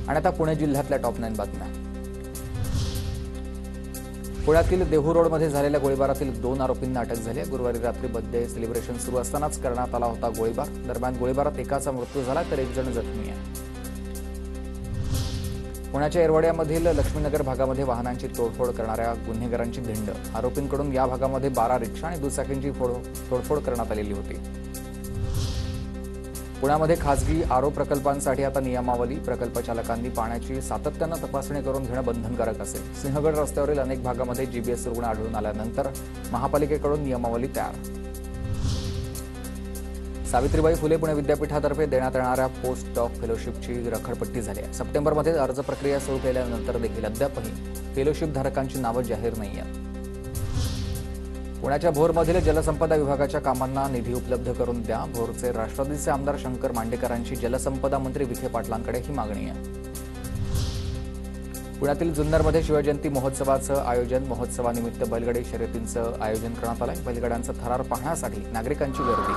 आणि आता पुणे जिल्ह्यातल्या टॉप 9 बातम्या। पुण्यातील देहू रोडमध्ये झालेल्या गोळीबारातील 2 आरोपींना अटक झाली आहे। गुरुवारी रात्री बर्थडे सेलिब्रेशन सुरू असतानाच करण्यात आला होता गोळीबार। दरम्यान गोळीबारात एकाचा मृत्यू झाला तर 1 जण जखमी आहे। पुण्याच्या येरवड्यामधील लक्ष्मीनगर भागामध्ये वाहनांची तोडफोड करणाऱ्या गुन्हेगारांची धिंड। आरोपींकडून या भागामध्ये 12 रिक्षा आणि दुचाकींची तोडफोड करण्यात आलेली होती। पुण्यामध्ये खासगी आरो प्रकल्पांसाठी आता नियमावली। प्रकल्प चालकांनी पाण्याची सातत्याने तपासणी करून घेणं बंधनकारक असेल। सिंहगड रस्त्यावरील अनेक भागामध्ये जीबीएस रुग्ण आढळून आल्यानंतर महापालिकेकडून नियमावली तयार। सावित्रीबाई फुले पुणे विद्यापीठातर्फे देण्यात येणाऱ्या पोस्ट डॉक फेलोशिपची रखडपट्टी झाली आहे। सप्टेंबरमध्ये अर्ज प्रक्रिया सुरू केल्यानंतर देखील अद्यापही फेलोशिप धारकांची नावं जाहीर नाही आहेत। पुण्याच्या भोरमधील जलसंपदा विभागाच्या कामांना निधी उपलब्ध करून द्या। भोरचे राष्ट्रवादीचे आमदार शंकर मांडेकरांची जलसंपदा मंत्री विखे पाटलांकडे ही मागणी आहे। पुण्यातील जुन्नरमध्ये शिवजयंती महोत्सवाचं आयोजन। महोत्सवानिमित्त बैलगाडी शर्यतींचं आयोजन करण्यात आलंय। बैलगाड्यांचा थरार पाहण्यासाठी नागरिकांची गर्दी।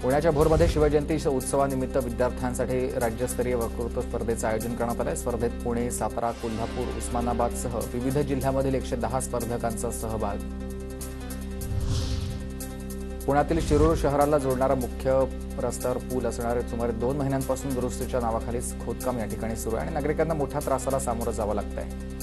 पुण्याच्या भोरमध्ये शिवजयंती उत्सवानिमित्त विद्यार्थ्यांसाठी राज्यस्तरीय वक्तृत्व स्पर्धेचं आयोजन करण्यात आलंय। स्पर्धेत पुणे, सातारा, कोल्हापूर, उस्मानाबादसह विविध जिल्ह्यामधील 110 स्पर्धकांचा सहभाग। पुण्यातील शिरूर शहराला जोडणारा मुख्य रस्त्यावर पूल असणारे सुमारे 2 महिन्यांपासून दुरुस्तीच्या नावाखाली खोदकाम या ठिकाणी सुरू आहे आणि नागरिकांना मोठ्या त्रासाला सामोरं जावं लागतंय।